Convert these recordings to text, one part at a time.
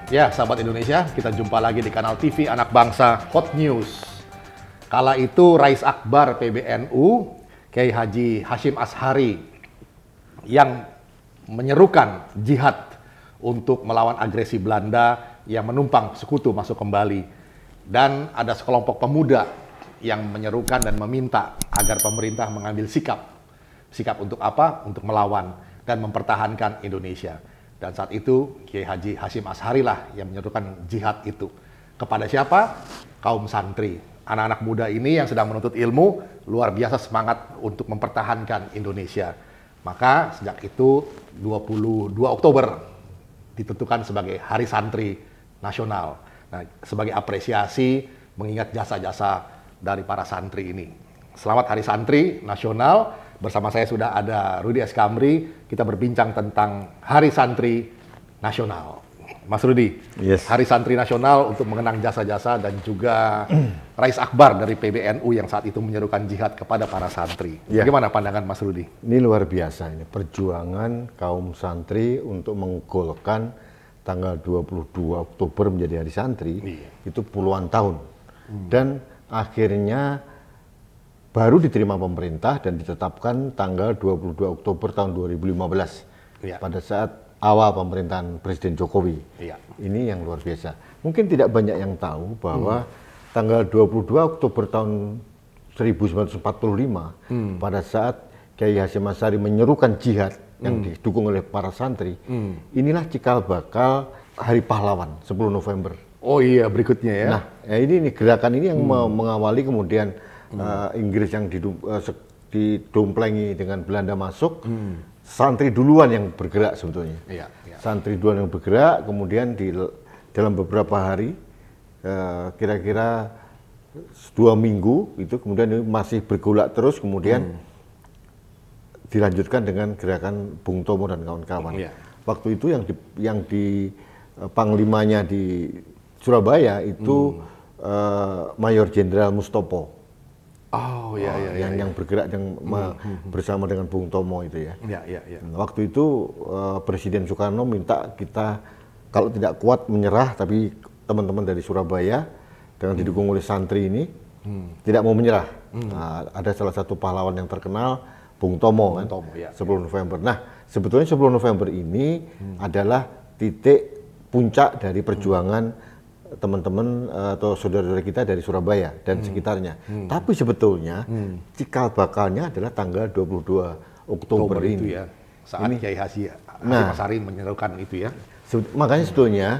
Ya, sahabat Indonesia, kita jumpa lagi di kanal TV Anak Bangsa Hot News. Kala itu Rais Akbar PBNU, Kiai Haji Hashim Asy'ari yang menyerukan jihad untuk melawan agresi Belanda yang menumpang sekutu masuk kembali. Dan ada sekelompok pemuda yang menyerukan dan meminta agar pemerintah mengambil sikap. Sikap untuk apa? Untuk melawan dan mempertahankan Indonesia. Dan saat itu Kiai Haji Hashim Asy'ari lah yang menyerukan jihad itu. Kepada siapa? Kaum santri. Anak-anak muda ini yang sedang menuntut ilmu luar biasa semangat untuk mempertahankan Indonesia. Maka sejak itu 22 Oktober ditentukan sebagai Hari Santri Nasional. Nah, sebagai apresiasi mengingat jasa-jasa dari para santri ini. Selamat Hari Santri Nasional. Bersama saya sudah ada Rudi S. Kamri. Kita berbincang tentang Hari Santri Nasional. Mas Rudi, Yes. Hari Santri Nasional untuk mengenang jasa-jasa dan juga Rais Akbar dari PBNU yang saat itu menyerukan jihad kepada para santri. Ya. Bagaimana pandangan Mas Rudi? Ini luar biasa ini perjuangan kaum santri untuk menggolkan tanggal 22 Oktober menjadi Hari Santri. Iya. Itu puluhan tahun. Dan akhirnya baru diterima pemerintah dan ditetapkan tanggal 22 Oktober tahun 2015. Iya. Pada saat awal pemerintahan Presiden Jokowi. Iya. Ini yang luar biasa. Mungkin tidak banyak yang tahu bahwa tanggal 22 Oktober tahun 1945 pada saat Kiai Hashim Asy'ari menyerukan jihad yang didukung oleh para santri, inilah cikal bakal Hari Pahlawan 10 November. Oh iya, berikutnya ya. Nah, ini gerakan ini yang mengawali kemudian Inggris yang didomplengi dengan Belanda masuk, santri duluan yang bergerak sebetulnya. Iya, iya. Santri duluan yang bergerak, kemudian dalam beberapa hari, kira-kira 2 minggu itu kemudian ini masih bergolak terus, kemudian dilanjutkan dengan gerakan Bung Tomo dan kawan-kawan. Iya. Waktu itu yang di panglimanya di Surabaya itu Mayor Jenderal Mustopo. Oh iya, iya, yang bergerak bersama dengan Bung Tomo itu ya. Iya, iya, iya. Waktu itu Presiden Soekarno minta kita kalau tidak kuat menyerah, tapi teman-teman dari Surabaya dengan didukung oleh santri ini tidak mau menyerah. Nah, ada salah satu pahlawan yang terkenal, Bung Tomo kan, Tomo, ya, 10 November. Nah, sebetulnya 10 November ini adalah titik puncak dari perjuangan teman-teman atau saudara-saudara kita dari Surabaya dan sekitarnya. Tapi sebetulnya cikal bakalnya adalah tanggal 22 Oktober Oktober itu ini. ya. Saat Kiai Haji Hashim Asy'ari menyerukan itu ya. Makanya sebetulnya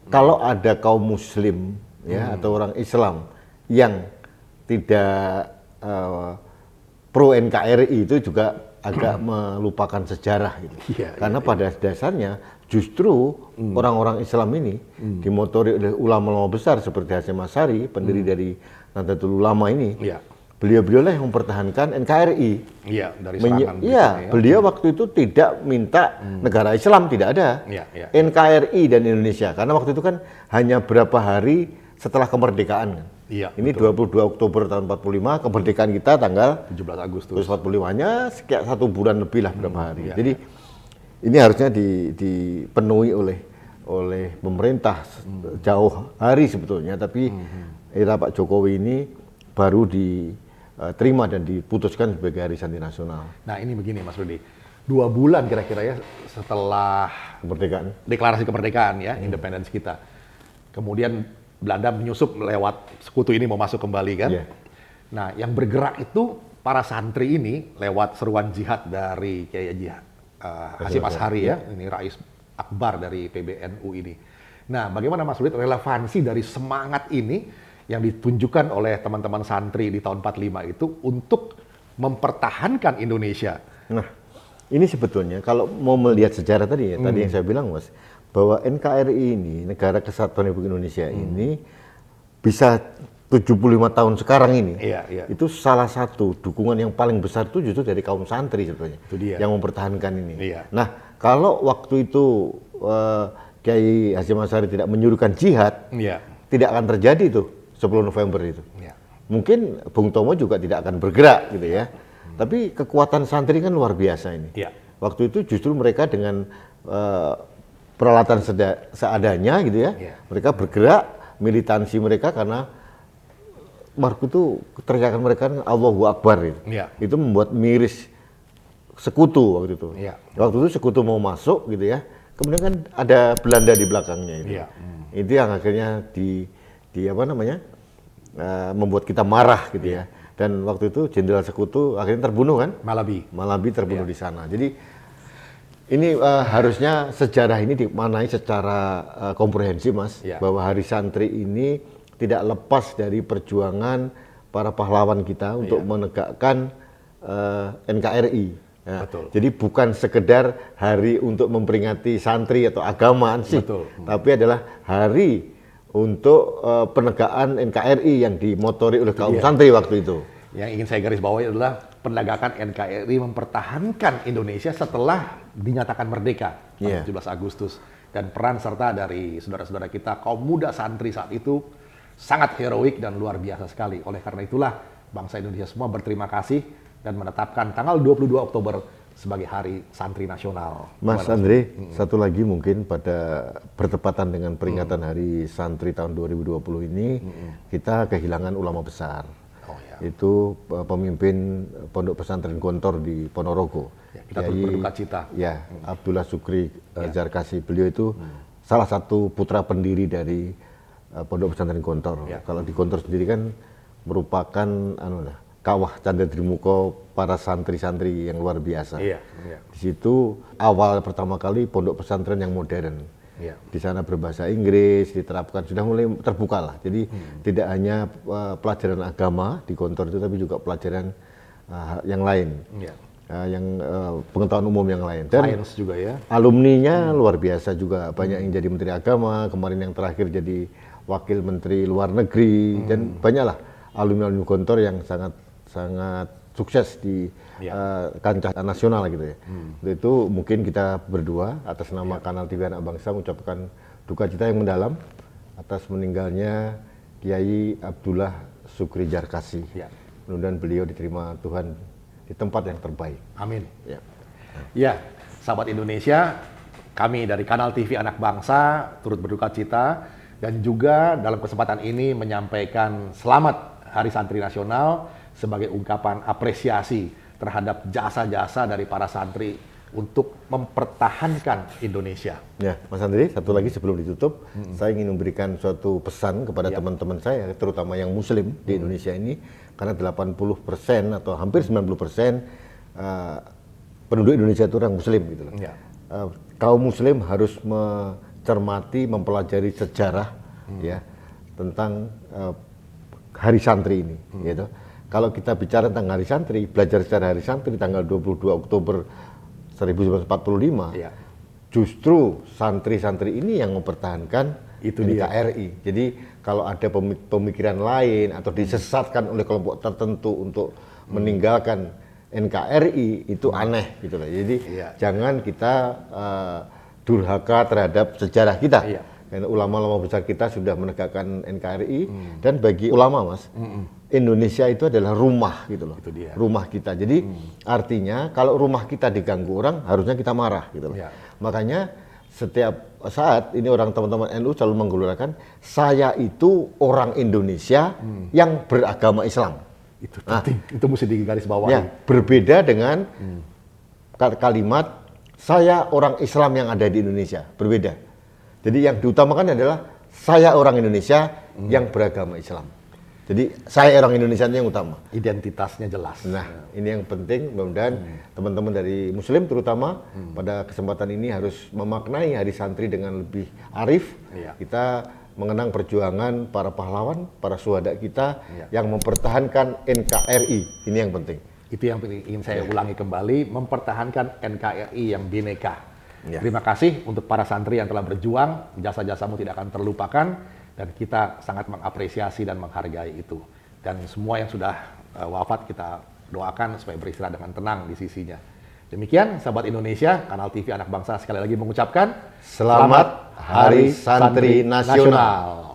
kalau ada kaum muslim ya atau orang Islam yang tidak pro NKRI itu juga agak melupakan sejarah gitu. Iya, Karena pada dasarnya justru orang-orang Islam ini dimotori oleh ulama-ulama besar seperti Hashim Asy'ari, pendiri dari Nahdlatul Ulama ini. Iya. Beliau-beliau lah yang mempertahankan NKRI. Iya, dari serangan Iya, berikutnya ya. beliau waktu itu tidak minta negara Islam, tidak ada. Iya, iya. NKRI dan Indonesia, karena waktu itu kan hanya berapa hari setelah kemerdekaan. Iya, Ini 22 Oktober tahun 45, kemerdekaan kita tanggal 17 Agustus. terus 45-nya sekian 1 bulan lebih lah berapa hari. iya, Jadi ini harusnya dipenuhi oleh pemerintah jauh hari sebetulnya, tapi era Pak Jokowi ini baru diterima dan diputuskan sebagai Hari Santri Nasional. Nah, ini begini Mas Rudi. 2 bulan kira-kira ya setelah Kemerdekaan. deklarasi kemerdekaan ya, independence kita. Kemudian Belanda menyusup lewat sekutu ini mau masuk kembali kan. Iya. Nah, yang bergerak itu para santri ini lewat seruan jihad dari Kiai Haji Hashim Asy'ari ya, ini Rais Akbar dari PBNU ini. Nah, bagaimana Mas Rudi relevansi dari semangat ini yang ditunjukkan oleh teman-teman santri di tahun 45 itu untuk mempertahankan Indonesia? Nah, ini sebetulnya kalau mau melihat sejarah tadi ya, tadi yang saya bilang Mas, bahwa NKRI ini, Negara Kesatuan Republik Indonesia ini bisa 75 tahun sekarang ini, Iya, iya. itu salah satu dukungan yang paling besar itu justru dari kaum santri sebetulnya, Itu dia. yang mempertahankan ini. Iya. Nah, kalau waktu itu Kiai Hashim Asy'ari tidak menyuruhkan jihad, Iya. tidak akan terjadi itu 10 November itu. Iya. Mungkin Bung Tomo juga tidak akan bergerak gitu ya. Tapi kekuatan santri kan luar biasa ini. Iya. Waktu itu justru mereka dengan peralatan seadanya gitu ya. Iya. Mereka bergerak, militansi mereka karena Marku itu teriakan mereka Allahu Akbar gitu. Iya. Itu membuat miris sekutu waktu itu. Iya. Waktu itu sekutu mau masuk gitu ya. Kemudian kan ada Belanda di belakangnya itu. Iya. Itu yang akhirnya di apa namanya? Membuat kita marah gitu ya. Dan waktu itu Jenderal Sekutu akhirnya terbunuh kan? Malabi terbunuh di sana. Jadi ini harusnya sejarah ini dimaknai secara komprehensif, Mas, bahwa Hari Santri ini tidak lepas dari perjuangan para pahlawan kita untuk menegakkan NKRI. Ya. Jadi bukan sekedar hari untuk memperingati santri atau agamaan sih, tapi adalah hari untuk penegakan NKRI yang dimotori oleh kaum santri waktu itu. Yang ingin saya garis bawahi adalah penegakan NKRI mempertahankan Indonesia setelah dinyatakan merdeka pada 17 Agustus. Dan peran serta dari saudara-saudara kita, kaum muda santri saat itu sangat heroik dan luar biasa sekali. Oleh karena itulah bangsa Indonesia semua berterima kasih dan menetapkan tanggal 22 Oktober sebagai Hari Santri Nasional. Mas Andre, satu lagi mungkin pada bertepatan dengan peringatan Hari Santri tahun 2020 ini, kita kehilangan ulama besar. Itu pemimpin Pondok Pesantren Gontor di Ponorogo. Kita turut berduka cita. Ya, Abdullah Sukri Jarkasi. Beliau itu salah satu putra pendiri dari Pondok Pesantren Gontor. Kalau di Gontor sendiri kan merupakan kawah Canda Drimuko para santri-santri yang luar biasa. Di situ awal pertama kali pondok pesantren yang modern. Di sana berbahasa Inggris diterapkan, sudah mulai terbuka lah. Jadi tidak hanya pelajaran agama di Gontor itu, tapi juga pelajaran yang lain, yang pengetahuan umum yang lain. Dan Science juga ya. Alumninya luar biasa juga, banyak yang jadi Menteri Agama, kemarin yang terakhir jadi Wakil Menteri Luar Negeri, dan banyaklah alumni-alumni Gontor yang sangat sukses di kancah nasional gitu ya. Itu mungkin kita berdua atas nama Kanal TV Anak Bangsa mengucapkan duka cita yang mendalam atas meninggalnya Kiai Abdullah Sukri Jarkasi. Mudah-mudahan beliau diterima Tuhan di tempat yang terbaik. Amin. Ya, sahabat Indonesia, kami dari Kanal TV Anak Bangsa turut berduka cita dan juga dalam kesempatan ini menyampaikan selamat Hari Santri Nasional sebagai ungkapan apresiasi terhadap jasa-jasa dari para santri untuk mempertahankan Indonesia. Ya, Mas Andri, satu lagi sebelum ditutup, saya ingin memberikan suatu pesan kepada teman-teman saya, terutama yang Muslim di Indonesia ini, karena 80% atau hampir 90% penduduk Indonesia itu orang Muslim gitu loh. Kaum Muslim harus mencermati, mempelajari sejarah ya tentang Hari Santri ini, gitu. Kalau kita bicara tentang Hari Santri, belajar sejarah Hari Santri tanggal 22 Oktober 1945, justru santri-santri ini yang mempertahankan itu NKRI. Jadi kalau ada pemikiran lain atau disesatkan oleh kelompok tertentu untuk meninggalkan NKRI, itu aneh gitu loh. Jadi jangan kita durhaka terhadap sejarah kita. Karena ulama-ulama besar kita sudah menegakkan NKRI, dan bagi ulama, Mas, Indonesia itu adalah rumah gitu loh, rumah kita. Jadi artinya kalau rumah kita diganggu orang, harusnya kita marah gitu loh. Makanya setiap saat ini orang teman-teman NU selalu menggelurakan, saya itu orang Indonesia yang beragama Islam. Itu penting, itu mesti digarisbawahi. Ya, berbeda dengan kalimat saya orang Islam yang ada di Indonesia, berbeda. Jadi yang diutamakan adalah saya orang Indonesia yang beragama Islam. Jadi saya orang Indonesia yang utama. Identitasnya jelas. Nah, ini yang penting. Mudah-mudahan teman-teman dari Muslim terutama pada kesempatan ini harus memaknai Hari Santri dengan lebih arif. Kita mengenang perjuangan para pahlawan, para syuhada kita yang mempertahankan NKRI. Ini yang penting. Itu yang ingin saya ulangi kembali, mempertahankan NKRI yang bineka. Terima kasih untuk para santri yang telah berjuang, jasa-jasamu tidak akan terlupakan, dan kita sangat mengapresiasi dan menghargai itu. Dan semua yang sudah wafat kita doakan supaya beristirahat dengan tenang di sisinya. Demikian sahabat Indonesia, Kanal TV Anak Bangsa sekali lagi mengucapkan Selamat Hari Santri Nasional.